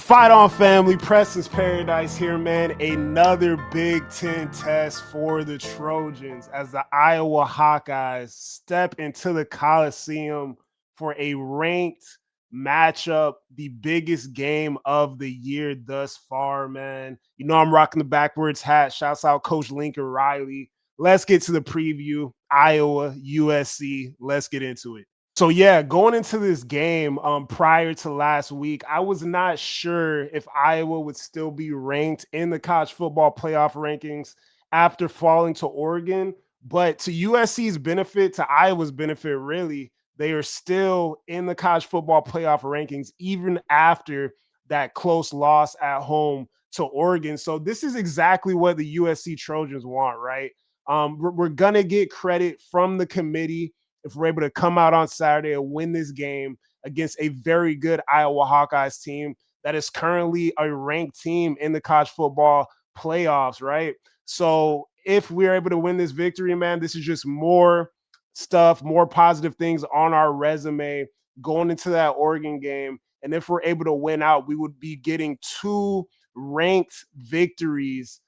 Fight on, family. Preston's Paradise here, man. Another Big Ten test for the Trojans as the Iowa Hawkeyes step into the Coliseum for a ranked matchup, the biggest game of the year thus far, man. You know I'm rocking the backwards hat. Shouts out Coach Lincoln Riley. Let's get to the preview. Iowa, USC. Let's get into it. So yeah, going into this game prior to last week, I was not sure if Iowa would still be ranked in the college football playoff rankings after falling to Oregon. But to USC's benefit, to Iowa's benefit, really, they are still in the college football playoff rankings even after that close loss at home to Oregon. So this is exactly what the USC Trojans want, right? We're gonna get credit from the committee if we're able to come out on Saturday and win this game against a very good Iowa Hawkeyes team that is currently a ranked team in the college football playoffs, right? So if we're able to win this victory, man, this is just more stuff, more positive things on our resume going into that Oregon game. And if we're able to win out, we would be getting two ranked victories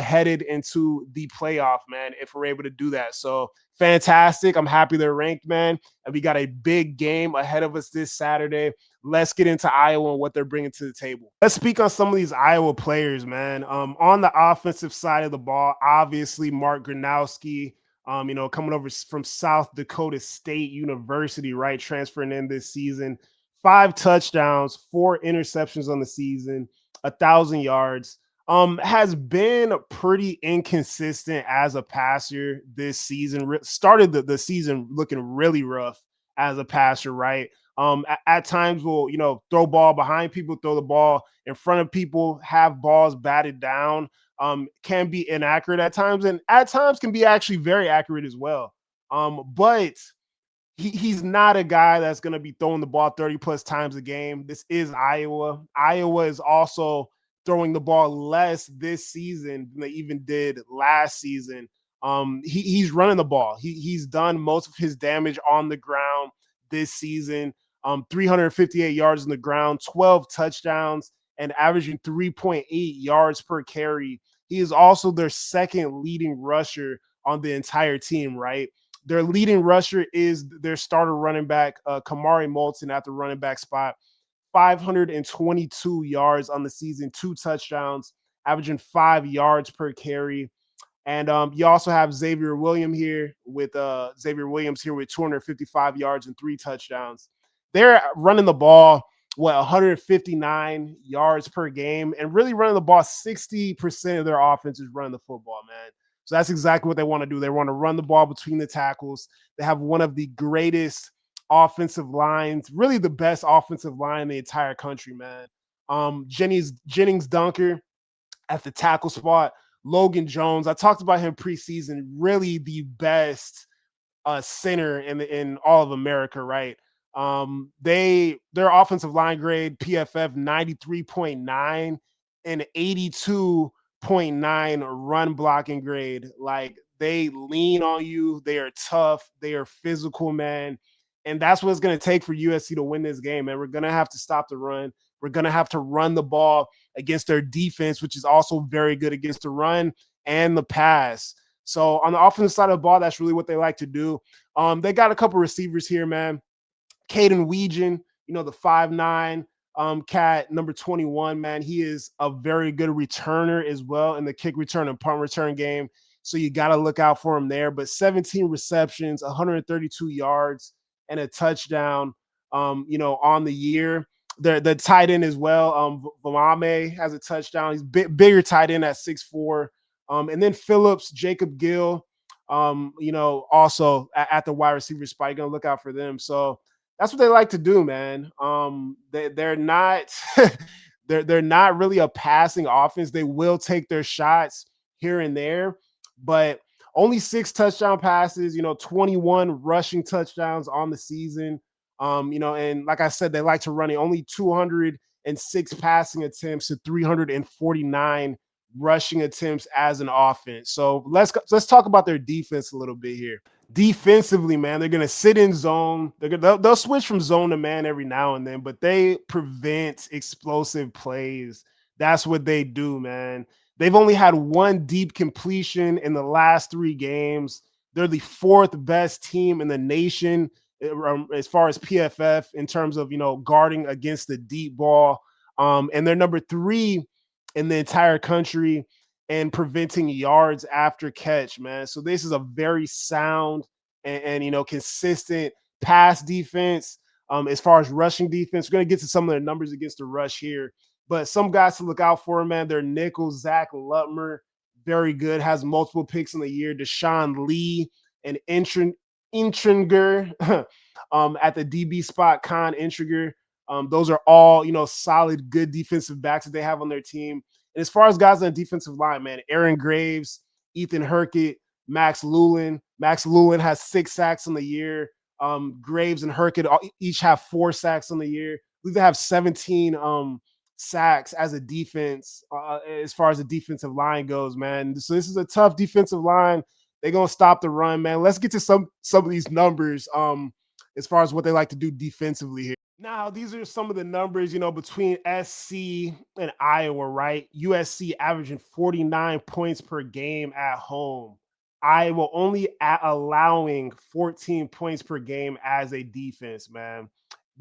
headed into the playoff, man, if we're able to do that. So fantastic. I'm happy they're ranked, man. And we got a big game ahead of us this Saturday. Let's get into Iowa and what they're bringing to the table. Let's speak on some of these Iowa players, man. On the offensive side of the ball, obviously Mark Gronowski, coming over from South Dakota State University, right? Transferring in this season. 5 touchdowns, 4 interceptions on the season, 1,000 yards. Has been pretty inconsistent as a passer this season. Started the season looking really rough as a passer, right? At times will, throw ball behind people, throw the ball in front of people, have balls batted down. Can be inaccurate at times, and at times can be actually very accurate as well. But he's not a guy that's going to be throwing the ball 30 plus times a game. This is Iowa. Iowa is also throwing the ball less this season than they even did last season. He's running the ball. He's done most of his damage on the ground this season. 358 yards on the ground, 12 touchdowns, and averaging 3.8 yards per carry. He is also their second leading rusher on the entire team, right? Their leading rusher is their starter running back, Kamari Moulton, at the running back spot. 522 yards on the season, 2 touchdowns, averaging 5 yards per carry. And you also have Xavier Williams here with 255 yards and 3 touchdowns. They're running the ball, 159 yards per game, and really running the ball. 60% of their offense is running the football, man. So that's exactly what they want to do. They want to run the ball between the tackles. They have one of the greatest offensive lines, really the best offensive line in the entire country, man. Jennings Dunker at the tackle spot. Logan Jones, I talked about him preseason, really the best center in all of America, right? Their offensive line grade, PFF 93.9 and 82.9 run blocking grade. Like, they lean on you. They are tough. They are physical, man. And that's what it's going to take for USC to win this game, man. We're going to have to stop the run. We're going to have to run the ball against their defense, which is also very good against the run and the pass. So on the offensive side of the ball, that's really what they like to do. They got a couple receivers here, man. Caden Weegan, the 5'9" cat, number 21, man. He is a very good returner as well in the kick return and punt return game. So you got to look out for him there. But 17 receptions, 132 yards, and a touchdown, on the year. The tight end as well. Vamame has a touchdown. He's bigger tight end at 6'4". And then Phillips, Jacob Gill, also at the wide receiver spot. You're going to look out for them. So that's what they like to do, man. They're not they're not really a passing offense. They will take their shots here and there, but only 6 touchdown passes, 21 rushing touchdowns on the season. And like I said, they like to run it. Only 206 passing attempts to 349 rushing attempts as an offense. So let's talk about their defense a little bit here. Defensively, man, they're gonna sit in zone. They'll switch from zone to man every now and then, but they prevent explosive plays. That's what they do, man. They've only had one deep completion in the last 3 games. They're the fourth best team in the nation as far as PFF in terms of guarding against the deep ball. And they're number 3 in the entire country and preventing yards after catch, man. So this is a very sound and consistent pass defense. As far as rushing defense, we're gonna get to some of their numbers against the rush here, but some guys to look out for, man. Their nickel, Zach Lutmer, very good, has multiple picks in the year. Deshaun Lee and Intringer at the DB spot, Con Intringer. Those are all solid, good defensive backs that they have on their team. And as far as guys on the defensive line, man, Aaron Graves, Ethan Herkett, Max Lulin. Max Lulin has 6 sacks in the year. Graves and Herkett each have 4 sacks in the year. We have 17 sacks as a defense as far as the defensive line goes, man. So this is a tough defensive line. They're gonna stop the run, man. Let's get to some of these numbers as far as what they like to do defensively here. Now, these are some of the numbers, between SC and Iowa, right? USC averaging 49 points per game at home. Iowa only allowing 14 points per game as a defense, man.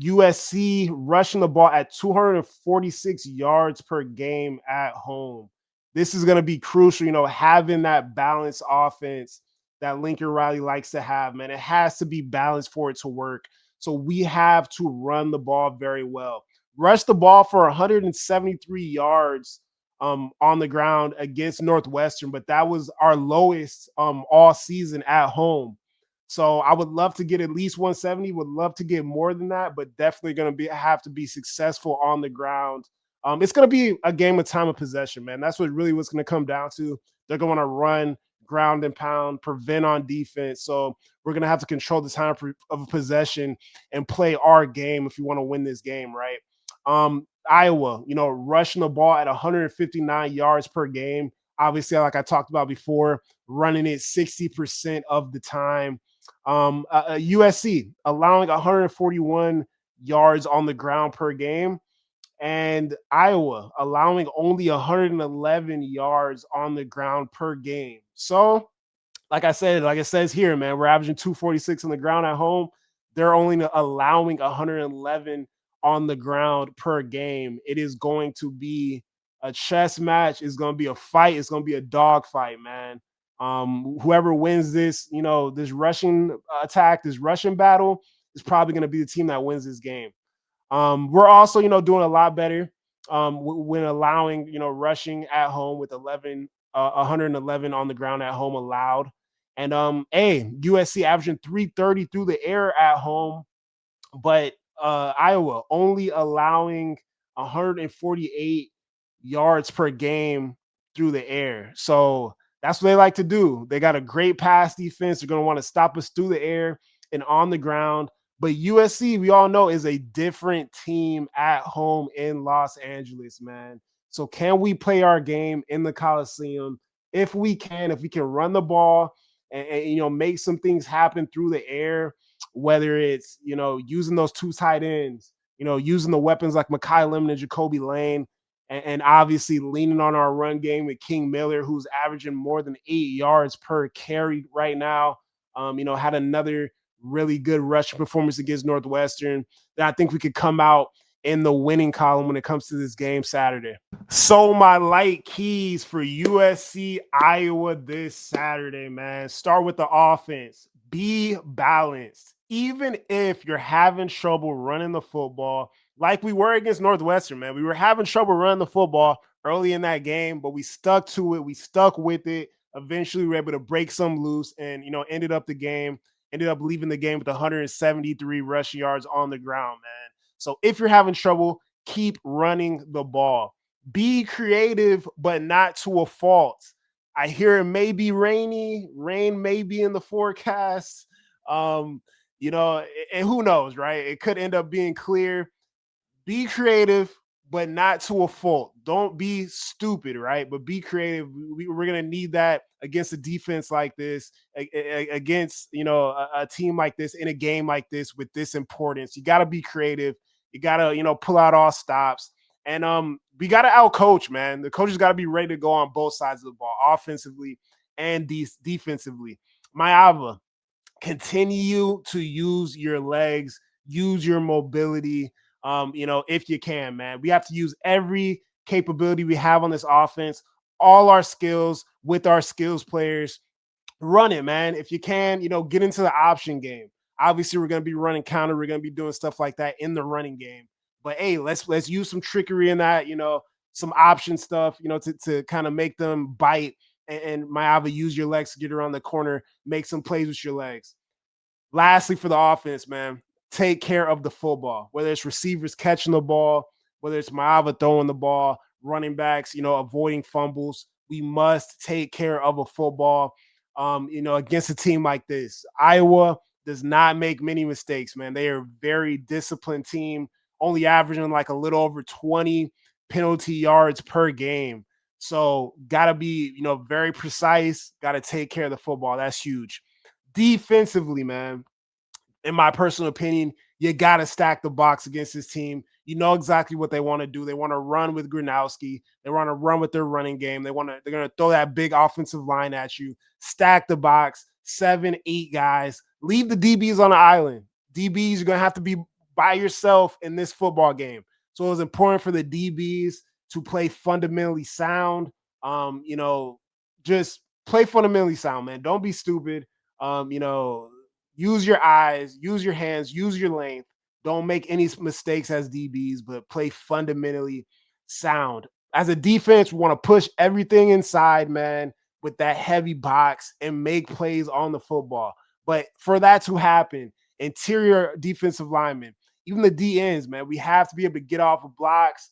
USC rushing the ball at 246 yards per game at home. This is going to be crucial, having that balanced offense that Lincoln Riley likes to have, man. It has to be balanced for it to work. So we have to run the ball very well. Rush the ball for 173 yards on the ground against Northwestern, but that was our lowest all season at home. So I would love to get at least 170. Would love to get more than that, but definitely going to have to be successful on the ground. It's going to be a game of time of possession, man. That's what's going to come down to. They're going to run, ground and pound, prevent on defense. So we're going to have to control the time of possession and play our game if you want to win this game, right? Iowa, rushing the ball at 159 yards per game. Obviously, like I talked about before, running it 60% of the time. USC allowing 141 yards on the ground per game, and Iowa allowing only 111 yards on the ground per game. So like I said, like it says here, man, we're averaging 246 on the ground at home. They're only allowing 111 on the ground per game. It is going to be a chess match. It's going to be a fight. It's going to be a dog fight, man. Whoever wins this, this rushing attack, this rushing battle, is probably going to be the team that wins this game. We're also, doing a lot better when allowing, rushing at home with 111 on the ground at home allowed. And USC averaging 330 through the air at home, but Iowa only allowing 148 yards per game through the air. So that's what they like to do. They got a great pass defense. They're going to want to stop us through the air and on the ground. But USC, we all know, is a different team at home in Los Angeles, man. So can we play our game in the Coliseum? If we can run the ball and make some things happen through the air, whether it's using those 2 tight ends, using the weapons like Mekhi Lemon and Jacoby Lane, and obviously leaning on our run game with King Miller, who's averaging more than 8 yards per carry right now. Had another really good rushing performance against Northwestern. That I think we could come out in the winning column when it comes to this game Saturday. So my light keys for USC Iowa this Saturday, man. Start with the offense. Be balanced. Even if you're having trouble running the football, like we were against Northwestern, man. We were having trouble running the football early in that game, but we stuck to it. We stuck with it. Eventually, we were able to break some loose and, ended up leaving the game with 173 rushing yards on the ground, man. So if you're having trouble, keep running the ball. Be creative, but not to a fault. I hear it may be rainy. Rain may be in the forecast. And who knows, right? It could end up being clear. Be creative, but not to a fault. Don't be stupid, right? But be creative. We're gonna need that against a defense like this, against a team like this in a game like this with this importance. You got to be creative. You got to pull out all stops, and we got to outcoach, man. The coaches got to be ready to go on both sides of the ball, offensively and defensively. Mayava, continue to use your legs, use your mobility. If you can, man, we have to use every capability we have on this offense, all our skills with our skills players. Run it, man. If you can, get into the option game. Obviously, we're going to be running counter. We're going to be doing stuff like that in the running game. But hey, let's use some trickery in that. Some option stuff. To kind of make them bite. And Mayava, use your legs to get around the corner, make some plays with your legs. Lastly, for the offense, man, take care of the football, whether it's receivers catching the ball, whether it's Mayava throwing the ball, running backs, avoiding fumbles. We must take care of a football, against a team like this. Iowa does not make many mistakes, man. They are a very disciplined team, only averaging like a little over 20 penalty yards per game. So got to be, very precise, got to take care of the football. That's huge. Defensively, man, in my personal opinion, you got to stack the box against this team. You know exactly what they want to do. They want to run with Gronowski. They want to run with their running game. They're going to throw that big offensive line at you. Stack the box, 7, 8 guys. Leave the DBs on the island. DBs, you're going to have to be by yourself in this football game. So it's important for the DBs to play fundamentally sound. Just play fundamentally sound, man. Don't be stupid. Use your eyes, use your hands, use your length. Don't make any mistakes as DBs, but play fundamentally sound. As a defense, we want to push everything inside, man, with that heavy box and make plays on the football. But for that to happen, interior defensive linemen, even the DNs, man, we have to be able to get off of blocks.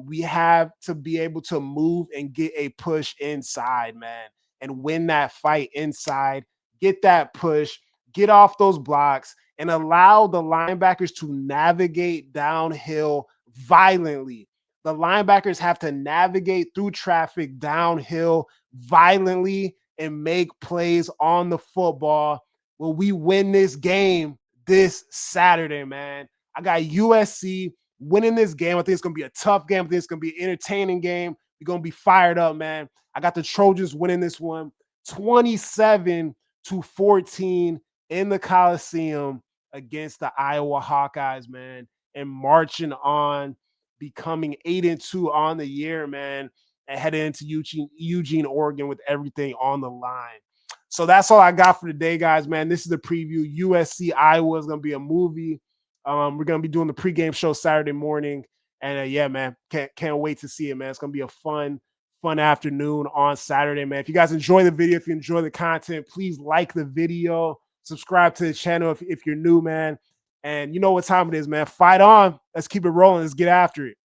We have to be able to move and get a push inside, man, and win that fight inside. Get that push, get off those blocks, and allow the linebackers to navigate downhill violently. The linebackers have to navigate through traffic downhill violently and make plays on the football. Will we win this game this Saturday, man? I got USC winning this game. I think it's going to be a tough game. I think it's going to be an entertaining game. We're going to be fired up, man. I got the Trojans winning this one 27-14 in the Coliseum against the Iowa Hawkeyes, man, and marching on, becoming 8-2 on the year, man, and heading into Eugene, Oregon with everything on the line. So that's all I got for today, guys, man. This is the preview. USC Iowa is going to be a movie. We're going to be doing the pregame show Saturday morning. And yeah, man, can't wait to see it, man. It's going to be a fun afternoon on Saturday, man. If you guys enjoy the video, if you enjoy the content, please like the video, subscribe to the channel if you're new, man. And you know what time it is, man. Fight on. Let's keep it rolling. Let's get after it.